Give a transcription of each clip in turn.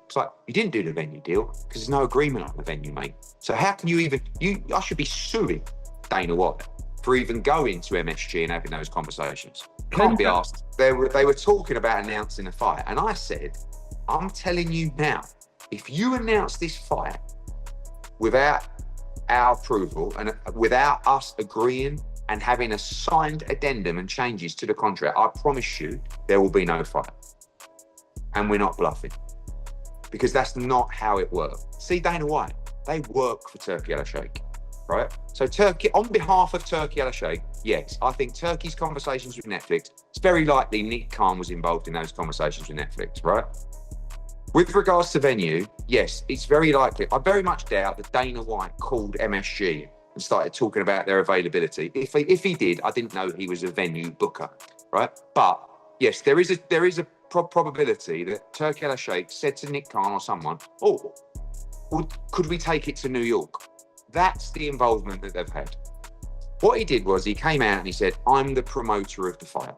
It's like, you didn't do the venue deal because there's no agreement on the venue, mate. So how can you even, I should be suing Dana White for even going to MSG and having those conversations. Can't be asked. They were talking about announcing a fight. And I said, I'm telling you now, if you announce this fight without our approval and without us agreeing and having a signed addendum and changes to the contract, I promise you there will be no fight. And we're not bluffing. Because that's not how it works. See, Dana White, they work for Turki Alalshikh, right? So Turkey, on behalf of Turki Alalshikh, yes, I think Turkey's conversations with Netflix, it's very likely Nick Khan was involved in those conversations with Netflix, right? With regards to venue, yes, it's very likely. I very much doubt that Dana White called MSG and started talking about their availability. If he did, I didn't know he was a venue booker, right? But yes, there is a probability that Turki Alalshikh said to Nick Khan or someone, oh, could we take it to New York? That's the involvement that they've had. What he did was he came out and he said, I'm the promoter of the fight.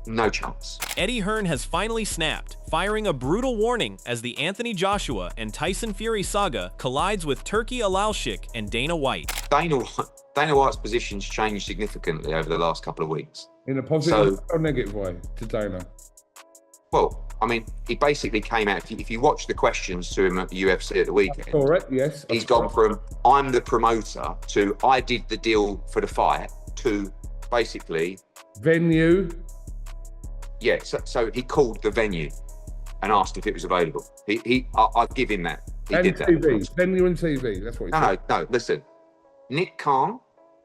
No chance. Eddie Hearn has finally snapped, firing a brutal warning as the Anthony Joshua and Tyson Fury saga collides with Turki Alalshikh and Dana White. Dana White's position's changed significantly over the last couple of weeks. In a positive or negative way to Dana? Well, I mean, he basically came out, if you watch the questions to him at the UFC at the weekend, correct, yes. He's gone from, I'm the promoter, to I did the deal for the fight, to basically... Venue. Yeah, so he called the venue and asked if it was available. I'd give him that. He did that. TV, venue and TV, that's what he said. No, listen. Nick Khan,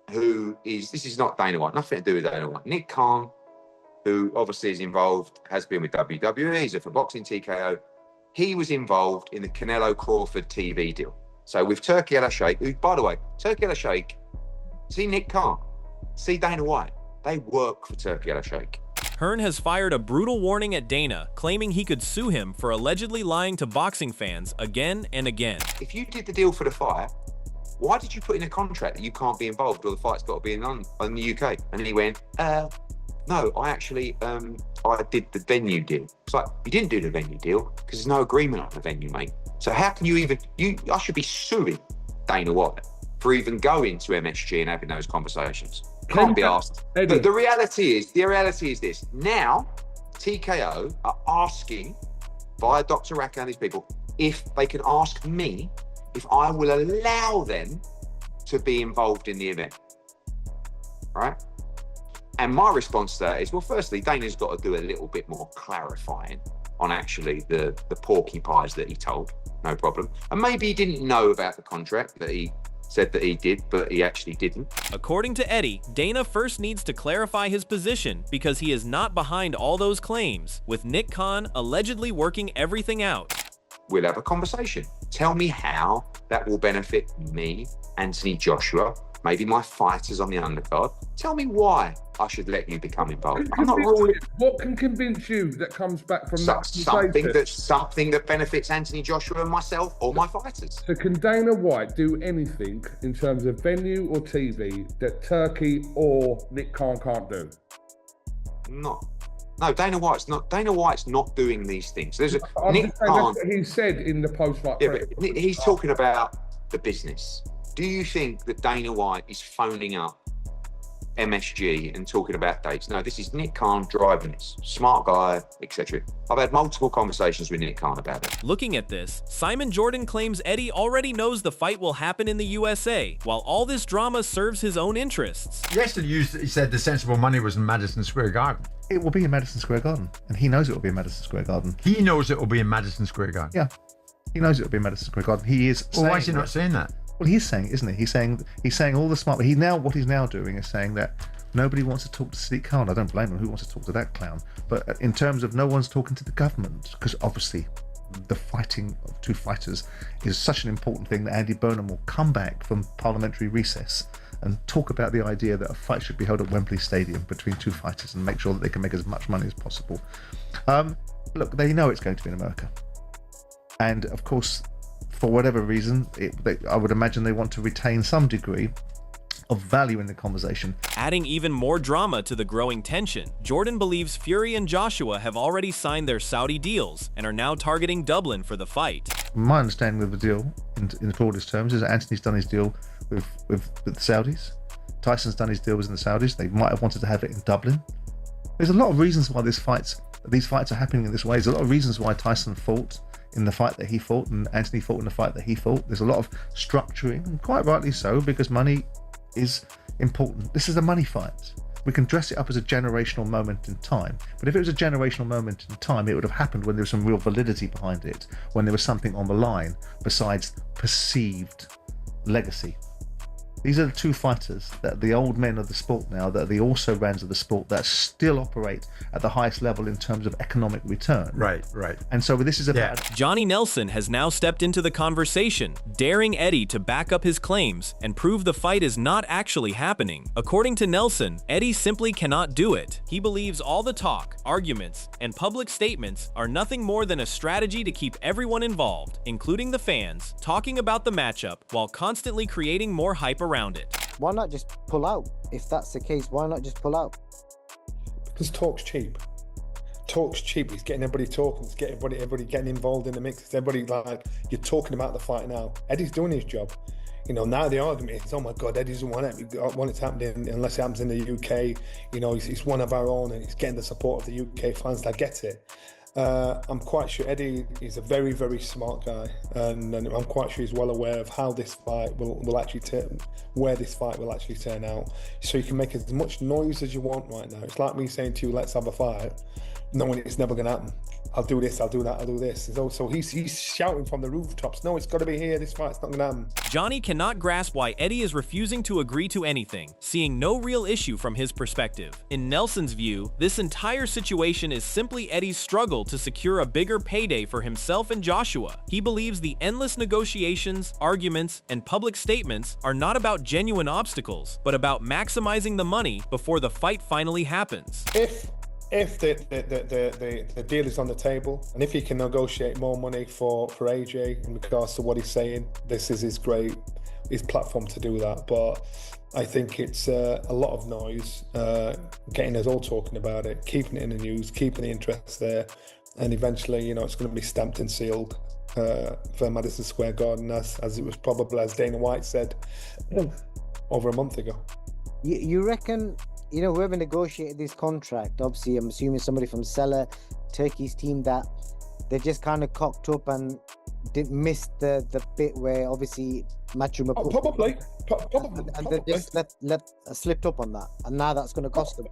this is not Dana White, nothing to do with Dana White. Nick Khan, who obviously is involved, has been with WWE, he's for boxing TKO. He was involved in the Canelo Crawford TV deal. So with Turki Alalshikh, who, by the way, Turki Alalshikh, see Nick Khan, see Dana White, they work for Turki Alalshikh. Hearn has fired a brutal warning at Dana, claiming he could sue him for allegedly lying to boxing fans again and again. If you did the deal for the fight, why did you put in a contract that you can't be involved or the fight's got to be in the UK? And he went, no, I actually, I did the venue deal. It's like, you didn't do the venue deal because there's no agreement on the venue, mate. So how can you even, I should be suing Dana White for even going to MSG and having those conversations. Can't be asked. The reality is this. Now, TKO are asking, via Dr. Raka and these people, if they can ask me if I will allow them to be involved in the event. Right? And my response to that is, well, firstly, Dana's got to do a little bit more clarifying on actually the porcupines that he told. No problem. And maybe he didn't know about the contract that he said that he did, but he actually didn't. According to Eddie, Dana first needs to clarify his position because he is not behind all those claims, with Nick Khan allegedly working everything out. We'll have a conversation. Tell me how that will benefit me, Anthony Joshua, maybe my fighters on the undercard. Tell me why I should let you become involved. I'm not ruling. What can convince you that comes back from that? Something that benefits Anthony Joshua and myself or my fighters. So can Dana White do anything in terms of venue or TV that Turki or Nick Khan can't do? No, Dana White's not doing these things. There's Nick Khan. That's what he said in the post-fight. Yeah, but he's talking about the business. Do you think that Dana White is phoning up MSG and talking about dates? No, this is Nick Khan driving this. Smart guy, etc. I've had multiple conversations with Nick Khan about it. Looking at this, Simon Jordan claims Eddie already knows the fight will happen in the USA, while all this drama serves his own interests. Yesterday, he said the sensible money was in Madison Square Garden. It will be in Madison Square Garden, and he knows it will be in Madison Square Garden. He knows it will be in Madison Square Garden. Yeah, he knows it will be in Madison Square Garden. He is. Well, why is he not saying that? Well, he's saying, isn't he? He's saying all the smart. What he's now doing is saying that nobody wants to talk to Sadiq Khan. I don't blame him. Who wants to talk to that clown? But in terms of no one's talking to the government, because obviously the fighting of two fighters is such an important thing that Andy Burnham will come back from parliamentary recess and talk about the idea that a fight should be held at Wembley Stadium between two fighters and make sure that they can make as much money as possible. Look, they know it's going to be in America, and of course, for whatever reason, I would imagine they want to retain some degree of value in the conversation. Adding even more drama to the growing tension, Jordan believes Fury and Joshua have already signed their Saudi deals and are now targeting Dublin for the fight. My understanding of the deal, in the broadest terms, is that Anthony's done his deal with the Saudis. Tyson's done his deal with the Saudis. They might have wanted to have it in Dublin. There's a lot of reasons why these fights are happening in this way. There's a lot of reasons why Tyson fought in the fight that he fought and Anthony fought in the fight that he fought. There's a lot of structuring, and quite rightly so, because money is important. This is a money fight. We can dress it up as a generational moment in time, but if it was a generational moment in time, it would have happened when there was some real validity behind it, when there was something on the line besides perceived legacy. These are the two fighters that the old men of the sport now, that are the also-rans of the sport, that still operate at the highest level in terms of economic return. Right. And so this is about... Johnny Nelson has now stepped into the conversation, daring Eddie to back up his claims and prove the fight is not actually happening. According to Nelson, Eddie simply cannot do it. He believes all the talk, arguments, and public statements are nothing more than a strategy to keep everyone involved, including the fans, talking about the matchup while constantly creating more hype around it. Why not just pull out? If that's the case, why not just pull out? Because talk's cheap. Talk's cheap. It's getting everybody talking. It's getting everybody getting involved in the mix. It's everybody like, you're talking about the fight now. Eddie's doing his job. You know, now the argument is, oh my God, Eddie doesn't want it to happen unless it happens in the UK. You know, he's one of our own and he's getting the support of the UK fans. I get it. I'm quite sure Eddie is a very, very smart guy, and I'm quite sure he's well aware of how this fight will actually where this fight will actually turn out. So you can make as much noise as you want right now. It's like me saying to you, let's have a fight, knowing it's never going to happen. I'll do this, I'll do that, I'll do this. So he's shouting from the rooftops, no, it's got to be here, this fight's not going to happen. Johnny cannot grasp why Eddie is refusing to agree to anything, seeing no real issue from his perspective. In Nelson's view, this entire situation is simply Eddie's struggle to secure a bigger payday for himself and Joshua. He believes the endless negotiations, arguments, and public statements are not about genuine obstacles, but about maximizing the money before the fight finally happens. If the deal is on the table, and if he can negotiate more money for AJ in regards to what he's saying, this is his platform to do that. But I think it's a lot of noise, getting us all talking about it, keeping it in the news, keeping the interest there, and eventually, you know, it's going to be stamped and sealed for Madison Square Garden, as it was probably, as Dana White said, over a month ago. You reckon? You know, whoever negotiated this contract, obviously, I'm assuming somebody from Seller, Turkey's team, that they just kind of cocked up and didn't miss the bit where obviously Matchroom Probably. And they just slipped up on that, and now that's going to cost them.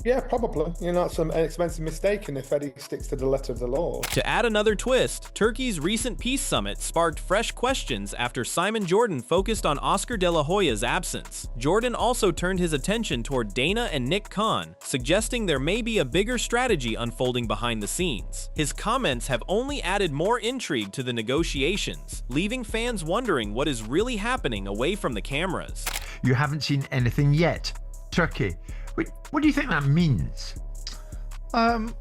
Yeah, probably. You know, it's an expensive mistake, and if Eddie sticks to the letter of the law. To add another twist, Turkey's recent peace summit sparked fresh questions after Simon Jordan focused on Oscar De La Hoya's absence. Jordan also turned his attention toward Dana and Nick Khan, suggesting there may be a bigger strategy unfolding behind the scenes. His comments have only added more intrigue to the negotiations, leaving fans wondering what is really happening away from the cameras. You haven't seen anything yet. Turkey. What do you think that means?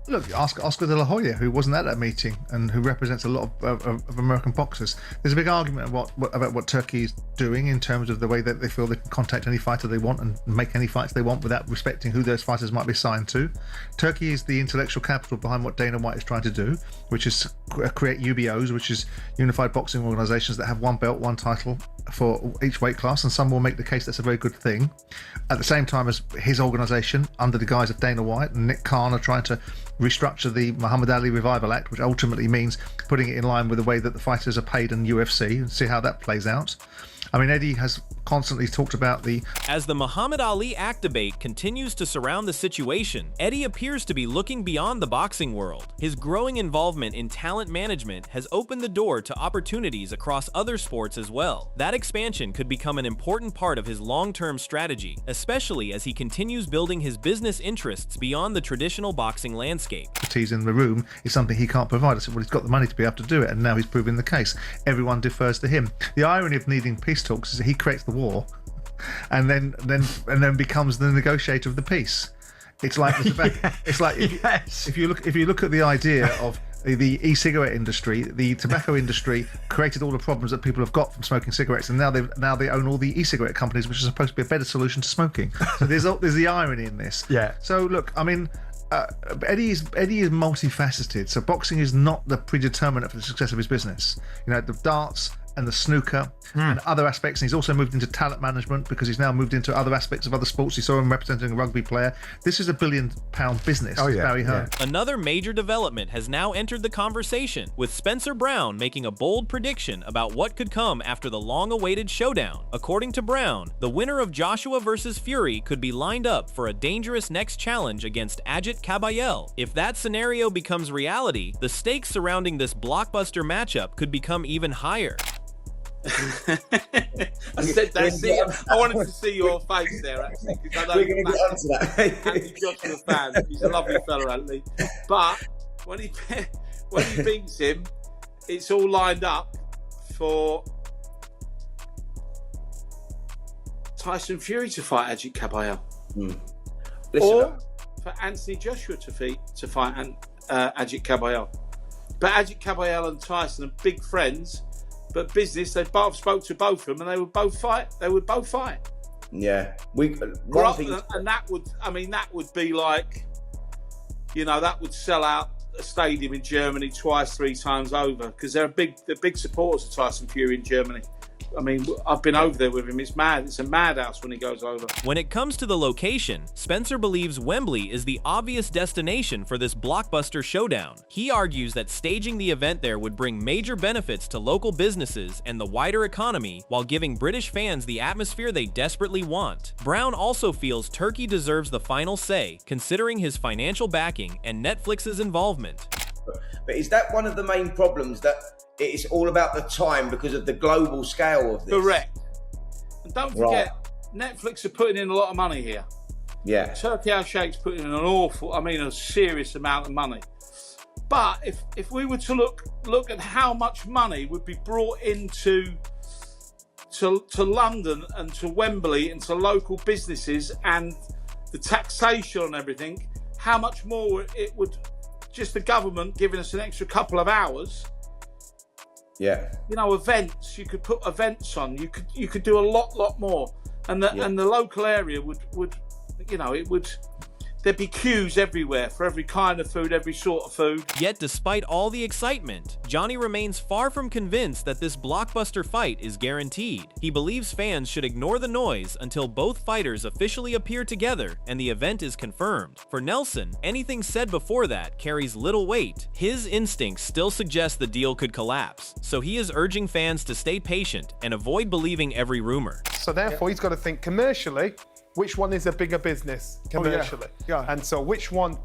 Look, Oscar De La Hoya, who wasn't at that meeting and who represents a lot of American boxers. There's a big argument about what Turkey is doing in terms of the way that they feel they can contact any fighter they want and make any fights they want without respecting who those fighters might be signed to. Turkey is the intellectual capital behind what Dana White is trying to do, which is create UBOs, which is Unified Boxing Organizations, that have one belt, one title for each weight class, and some will make the case that's a very good thing. At the same time as his organization, under the guise of Dana White and Nick Khan, are trying to restructure the Muhammad Ali Revival Act, which ultimately means putting it in line with the way that the fighters are paid in UFC, and see how that plays out. I mean, Eddie has constantly talked about As the Muhammad Ali Act debate continues to surround the situation, Eddie appears to be looking beyond the boxing world. His growing involvement in talent management has opened the door to opportunities across other sports as well. That expansion could become an important part of his long-term strategy, especially as he continues building his business interests beyond the traditional boxing landscape. He's in the room is something he can't provide. I said, well, he's got the money to be able to do it, and now he's proving the case. Everyone defers to him. The irony of needing peace talks is that he creates the war and then becomes the negotiator of the peace. It's like it's like Yes. if you look at the idea of the e-cigarette industry, the tobacco industry created all the problems that people have got from smoking cigarettes, and now they own all the e-cigarette companies, which is supposed to be a better solution to smoking. So there's the irony in this. Yeah. So look, I mean, Eddie is multifaceted. So boxing is not the predeterminant for the success of his business. You know, the darts and the snooker and other aspects. And he's also moved into talent management because he's now moved into other aspects of other sports. You saw him representing a rugby player. This is a £1 billion business. Oh, yeah. Barry Hearn. Another major development has now entered the conversation, with Spencer Brown making a bold prediction about what could come after the long-awaited showdown. According to Brown, the winner of Joshua versus Fury could be lined up for a dangerous next challenge against Ajit Kabayel. If that scenario becomes reality, the stakes surrounding this blockbuster matchup could become even higher. I said that. I wanted to see your face there, actually, because I know you're Anthony Joshua fan. He's a lovely fella, Anthony. But when he beats him, it's all lined up for Tyson Fury to fight Ajit Kabayel, or for Anthony Joshua to fight Ajit Kabayel. But Ajit Kabayel and Tyson are big friends. But business, they both spoke to both of them, and they would both fight. Yeah, and that would be like, you know, that would sell out a stadium in Germany twice, 3 times over, because they're big supporters of Tyson Fury in Germany. I mean, I've been over there with him. It's mad. It's a madhouse when he goes over. When it comes to the location, Spencer believes Wembley is the obvious destination for this blockbuster showdown. He argues that staging the event there would bring major benefits to local businesses and the wider economy, while giving British fans the atmosphere they desperately want. Brown also feels Turkey deserves the final say, considering his financial backing and Netflix's involvement. But is that one of the main problems, that it's all about the time because of the global scale of this? Correct. And don't forget, Netflix are putting in a lot of money here. Yeah. Turki Alalshikh's putting in a serious amount of money. But if we were to look at how much money would be brought into to London and to Wembley and to local businesses and the taxation and everything, how much more it would, just the government giving us an extra couple of hours. Yeah. You know, events, you could put events on, you could do a lot more. And the local area would, you know, there'd be queues everywhere for every kind of food, every sort of food. Yet despite all the excitement, Johnny remains far from convinced that this blockbuster fight is guaranteed. He believes fans should ignore the noise until both fighters officially appear together and the event is confirmed. For Nelson, anything said before that carries little weight. His instincts still suggest the deal could collapse, so he is urging fans to stay patient and avoid believing every rumor. So therefore, he's got to think commercially, which one is a bigger business commercially? Yeah. And so which one...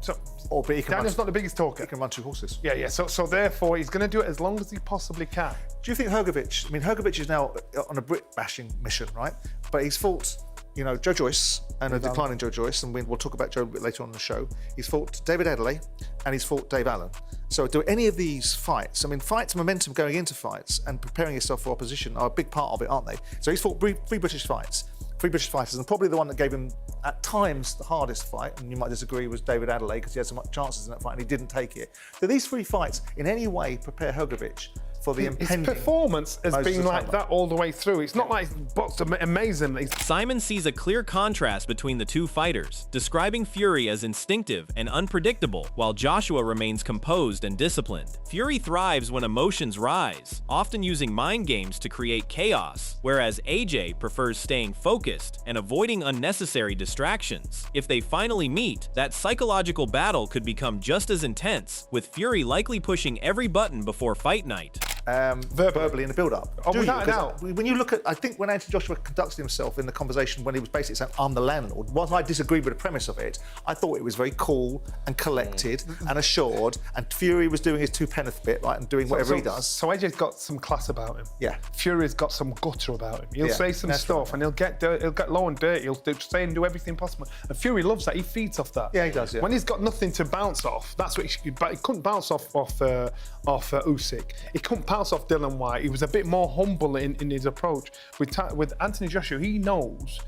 Daniel's not the biggest talker. He can run 2 horses. Yeah. So therefore, he's going to do it as long as he possibly can. Do you think Hrgovic is now on a Brit-bashing mission, right? But he's fought, you know, Joe Joyce and a declining Joe Joyce, and we'll talk about Joe a bit later on in the show. He's fought David Adelaide and he's fought Dave Allen. So do any of these fights, fights, momentum going into fights and preparing yourself for opposition are a big part of it, aren't they? So he's fought 3 British fights. 3 British fighters, and probably the one that gave him, at times, the hardest fight, and you might disagree, was David Adelaide, because he had so much chances in that fight and he didn't take it. Do these 3 fights in any way prepare Hrgovic for the impending... His performance has been like that all the way through. It's not like he's boxed amazingly. Simon sees a clear contrast between the 2 fighters, describing Fury as instinctive and unpredictable, while Joshua remains composed and disciplined. Fury thrives when emotions rise, often using mind games to create chaos, whereas AJ prefers staying focused and avoiding unnecessary distractions. If they finally meet, that psychological battle could become just as intense, with Fury likely pushing every button before fight night. Verbally in the build-up. Without a doubt. When you look at, I think when Anthony Joshua conducted himself in the conversation when he was basically saying, I'm the landlord, whilst I disagreed with the premise of it, I thought it was very cool and collected and assured, and Fury was doing his 2penneth bit, right, and doing whatever he does. So AJ's got some class about him. Yeah. Fury's got some gutter about him. He'll say some stuff and he'll get low and dirty. He'll say and do everything possible. And Fury loves that. He feeds off that. Yeah, he does, yeah. When he's got nothing to bounce off, that's what he couldn't bounce off Usyk. He couldn't bounce off Dylan White. He was a bit more humble in his approach. With Anthony Joshua, he knows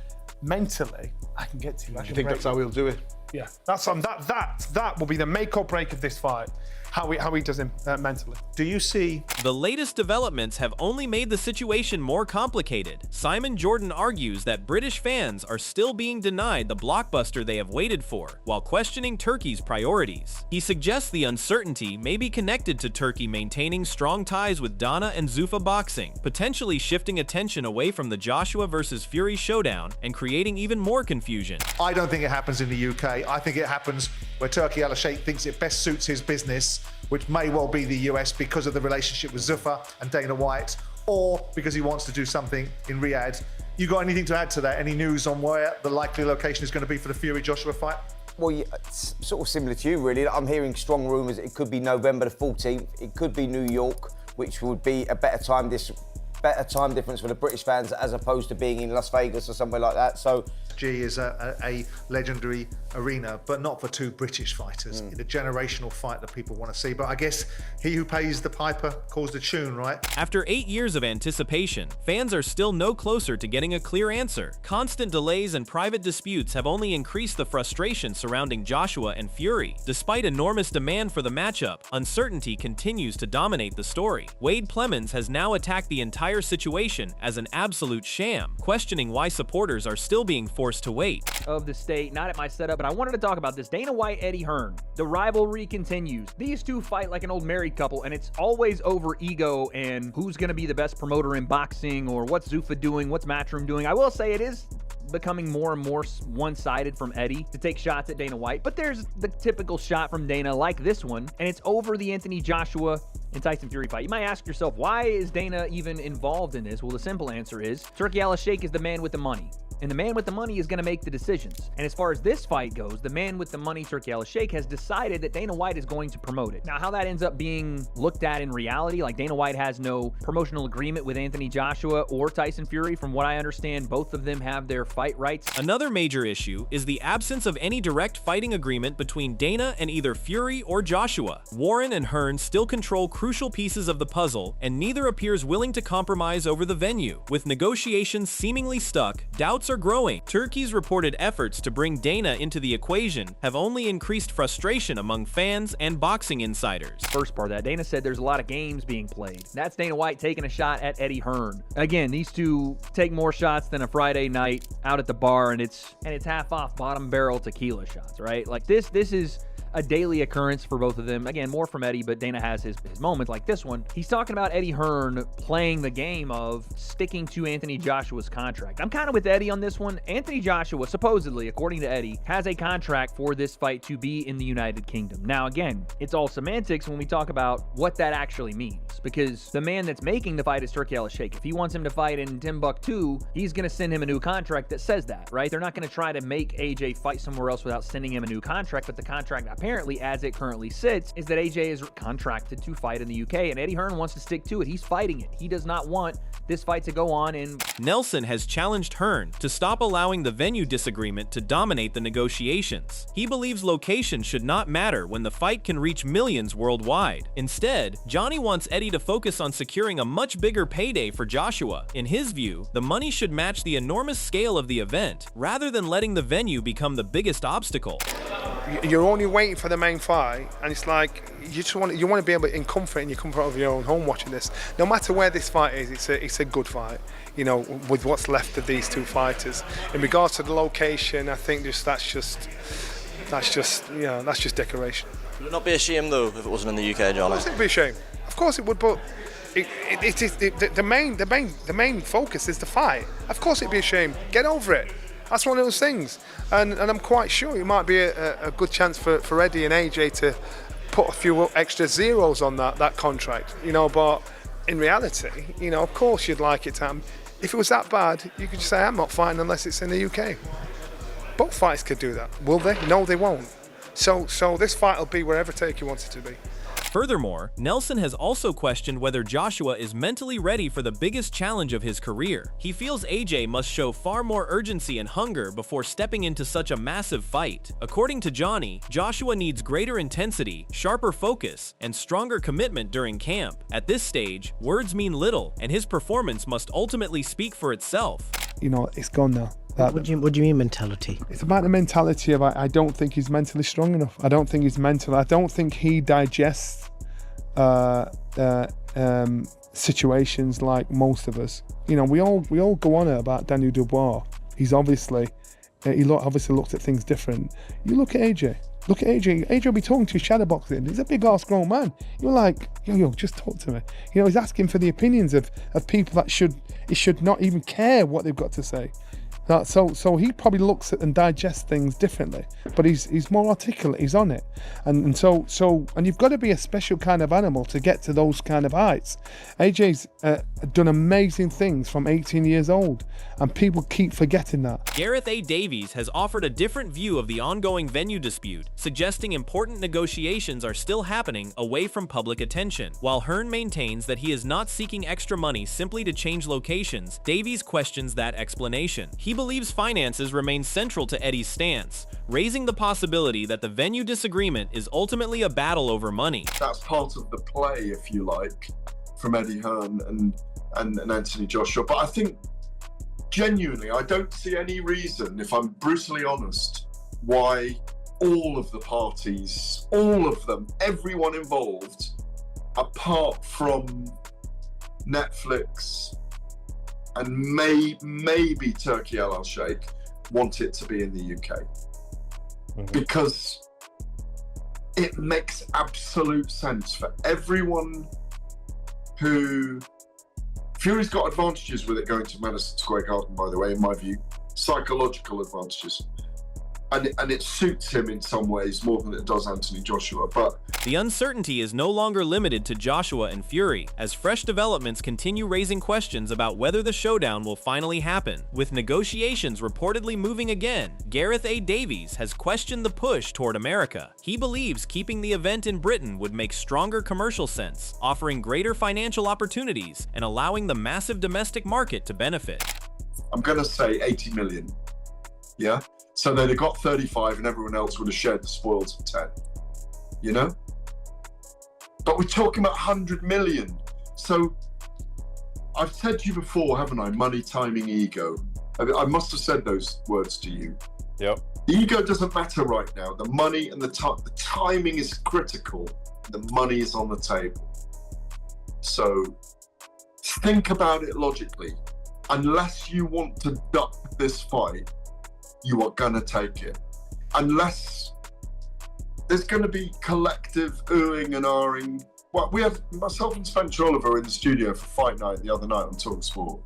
mentally, I can get to you. I think that's how he'll do it. Yeah, that will be the make or break of this fight. how he does him mentally. Do you see? The latest developments have only made the situation more complicated. Simon Jordan argues that British fans are still being denied the blockbuster they have waited for, while questioning Turkey's priorities. He suggests the uncertainty may be connected to Turkey maintaining strong ties with Dana and Zuffa boxing, potentially shifting attention away from the Joshua versus Fury showdown and creating even more confusion. I don't think it happens in the UK. I think it happens where Turki Alalshikh thinks it best suits his business, which may well be the US because of the relationship with Zuffa and Dana White, or because he wants to do something in Riyadh. You got anything to add to that? Any news on where the likely location is going to be for the Fury-Joshua fight? Well, yeah, it's sort of similar to you, really. I'm hearing strong rumours it could be November the 14th. It could be New York, which would be a better time difference for the British fans as opposed to being in Las Vegas or somewhere like that. So G is a legendary arena, but not for two British fighters in a generational fight that people want to see. But I guess he who pays the piper calls the tune, right? After 8 years of anticipation, fans are still no closer to getting a clear answer. Constant delays and private disputes have only increased the frustration surrounding Joshua and Fury. Despite enormous demand for the matchup, uncertainty continues to dominate the story. Wade Plemons has now attacked the entire situation as an absolute sham, questioning why supporters are still being forced to wait. Of the state, not at my setup, but I wanted to talk about this. Dana White, Eddie Hearn. The rivalry continues. These two fight like an old married couple, and it's always over ego and who's going to be the best promoter in boxing, or what's Zuffa doing, what's Matchroom doing. I will say it is becoming more and more one-sided from Eddie to take shots at Dana White, but there's the typical shot from Dana like this one, and it's over the Anthony Joshua and Tyson Fury fight. You might ask yourself, why is Dana even involved in this? Well, the simple answer is Turki Alalshikh is the man with the money. And the man with the money is going to make the decisions. And as far as this fight goes, the man with the money, Turki Alalshikh, has decided that Dana White is going to promote it. Now, how that ends up being looked at in reality, like Dana White has no promotional agreement with Anthony Joshua or Tyson Fury. From what I understand, both of them have their fight rights. Another major issue is the absence of any direct fighting agreement between Dana and either Fury or Joshua. Warren and Hearn still control crucial pieces of the puzzle, and neither appears willing to compromise over the venue. With negotiations seemingly stuck, doubts are growing. Turkey's reported efforts to bring Dana into the equation have only increased frustration among fans and boxing insiders. First part of that, Dana said there's a lot of games being played. That's Dana White taking a shot at Eddie Hearn. Again, these two take more shots than a Friday night out at the bar, and it's half off bottom barrel tequila shots, right? Like this is a daily occurrence for both of them. Again, more from Eddie, but Dana has his moments like this one. He's talking about Eddie Hearn playing the game of sticking to Anthony Joshua's contract. I'm kind of with Eddie on this one. Anthony Joshua, supposedly, according to Eddie, has a contract for this fight to be in the United Kingdom. Now, again, it's all semantics when we talk about what that actually means, because the man that's making the fight is Turki Alalshikh. If he wants him to fight in Timbuktu, he's going to send him a new contract that says that, right? They're not going to try to make AJ fight somewhere else without sending him a new contract, but the contract apparently, as it currently sits, is that AJ is contracted to fight in the UK, and Eddie Hearn wants to stick to it. He's fighting it. He does not want this fight to go on. And Nelson has challenged Hearn to stop allowing the venue disagreement to dominate the negotiations. He believes location should not matter when the fight can reach millions worldwide. Instead, Johnny wants Eddie to focus on securing a much bigger payday for Joshua. In his view, the money should match the enormous scale of the event, rather than letting the venue become the biggest obstacle. You're only waiting for the main fight, and it's like you want to be able in comfort in your comfort of your own home watching this. No matter where this fight is, it's a good fight. You know, with what's left of these two fighters. In regards to the location, I think that's just decoration. Would it not be a shame though if it wasn't in the UK, Johnny? Of course it'd be a shame. Of course it would, but the main focus is the fight. Of course it'd be a shame. Get over it. That's one of those things, and I'm quite sure it might be a good chance for Eddie and AJ to put a few extra zeros on that contract, you know. But in reality, you know, of course you'd like it to happen. If it was that bad, you could just say I'm not fighting unless it's in the UK. Both fighters could do that. Will they? No, they won't. So this fight will be wherever Turkey wants it to be. Furthermore, Nelson has also questioned whether Joshua is mentally ready for the biggest challenge of his career. He feels AJ must show far more urgency and hunger before stepping into such a massive fight. According to Johnny, Joshua needs greater intensity, sharper focus, and stronger commitment during camp. At this stage, words mean little, and his performance must ultimately speak for itself. You know, it's gone now. What do you mean mentality? It's about the mentality of I don't think he's mentally strong enough. I don't think he digests situations like most of us. You know, we all go on about Daniel Dubois. He's obviously looked at things different. You look at AJ. Look at AJ. AJ will be talking to you shadowboxing. He's a big ass grown man. You're like, yo, just talk to me. You know, he's asking for the opinions of people that should not even care what they've got to say. So he probably looks at and digests things differently, but he's more articulate. He's on it, and so you've got to be a special kind of animal to get to those kind of heights. AJ's done amazing things from 18 years old, and people keep forgetting that. Gareth A. Davies has offered a different view of the ongoing venue dispute, suggesting important negotiations are still happening away from public attention. While Hearn maintains that he is not seeking extra money simply to change locations, Davies questions that explanation. He believes finances remain central to Eddie's stance, raising the possibility that the venue disagreement is ultimately a battle over money. That's part of the play, if you like, from Eddie Hearn and Anthony Joshua. But I think, genuinely, I don't see any reason, if I'm brutally honest, why all of the parties, all of them, everyone involved, apart from Netflix and maybe Turki Alalshikh, want it to be in the UK. Because it makes absolute sense for everyone who... Fury's got advantages with it going to Madison Square Garden, by the way, in my view. Psychological advantages. And it suits him in some ways more than it does Anthony Joshua, but... The uncertainty is no longer limited to Joshua and Fury, as fresh developments continue raising questions about whether the showdown will finally happen. With negotiations reportedly moving again, Gareth A. Davies has questioned the push toward America. He believes keeping the event in Britain would make stronger commercial sense, offering greater financial opportunities and allowing the massive domestic market to benefit. I'm going to say 80 million, yeah? So they'd have got 35 and everyone else would have shared the spoils of 10, you know? But we're talking about 100 million. So I've said to you before, haven't I? Money, timing, ego. I must have said those words to you. Yep. The ego doesn't matter right now. The money and the timing is critical. The money is on the table. So think about it logically. Unless you want to duck this fight, you are gonna take it. Unless there's gonna be collective oohing and ahhing. Well, we have myself and Spencer Oliver in the studio for Fight Night the other night on TalkSport.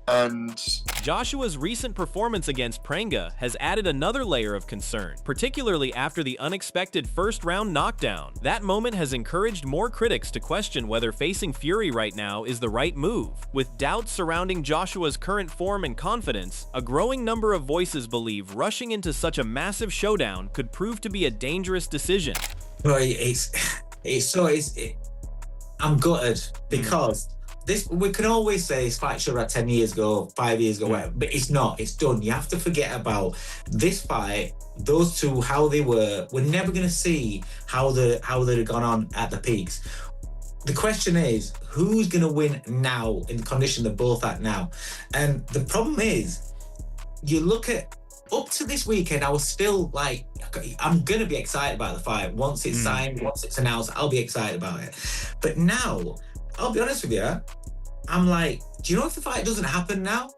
And Joshua's recent performance against Prenga has added another layer of concern, particularly after the unexpected first-round knockdown. That moment has encouraged more critics to question whether facing Fury right now is the right move. With doubts surrounding Joshua's current form and confidence, a growing number of voices believe rushing into such a massive showdown could prove to be a dangerous decision. Well, I'm gutted because we can always say this fight should have had 10 years ago, 5 years ago, whatever, but it's not. It's done. You have to forget about this fight. Those two, how they were. We're never going to see how they'd have gone on at the peaks. The question is, who's going to win now in the condition they're both at now? And the problem is, you look at up to this weekend, I was still like, I'm going to be excited about the fight. Once it's signed, once it's announced, I'll be excited about it. But now, I'll be honest with you, I'm like, do you know if the fight doesn't happen now,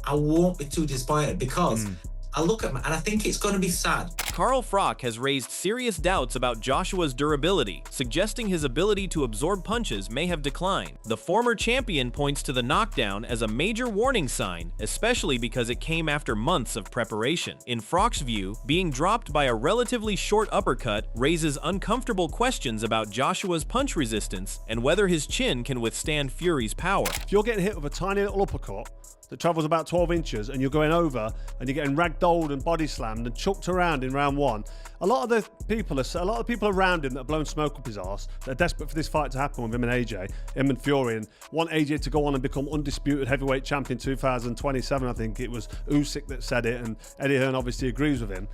I won't be too disappointed because I look at and I think it's going to be sad. Carl Frock has raised serious doubts about Joshua's durability, suggesting his ability to absorb punches may have declined. The former champion points to the knockdown as a major warning sign, especially because it came after months of preparation. In Frock's view, being dropped by a relatively short uppercut raises uncomfortable questions about Joshua's punch resistance and whether his chin can withstand Fury's power. If you're getting hit with a tiny little uppercut that travels about 12 inches and you're going over and you're getting ragdolled and body slammed and chucked around in round one, a lot of the people around him that have blown smoke up his arse, they're desperate for this fight to happen with him and Fury, and want AJ to go on and become undisputed heavyweight champion 2027. I think it was Usyk that said it, and Eddie Hearn obviously agrees with him.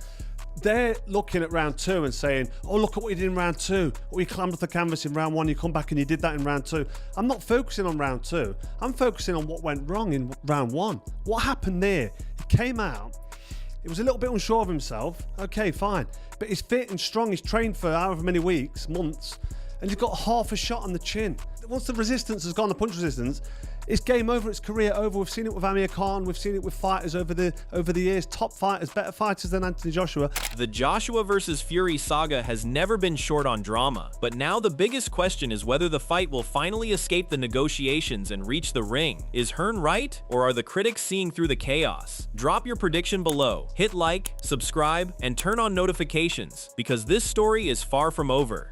they're looking at round 2 and saying, oh, look at what you did in round 2. Oh, you climbed off the canvas in round 1, you come back and you did that in round 2. I'm not focusing on round 2. I'm focusing on what went wrong in round 1. What happened there? He came out, he was a little bit unsure of himself. Okay, fine. But he's fit and strong, he's trained for however many weeks, months, and he's got half a shot on the chin. Once the resistance has gone, the punch resistance, it's game over, it's career over. We've seen it with Amir Khan, we've seen it with fighters over the years, top fighters, better fighters than Anthony Joshua. The Joshua versus Fury saga has never been short on drama, but now the biggest question is whether the fight will finally escape the negotiations and reach the ring. Is Hearn right, or are the critics seeing through the chaos? Drop your prediction below, hit like, subscribe, and turn on notifications, because this story is far from over.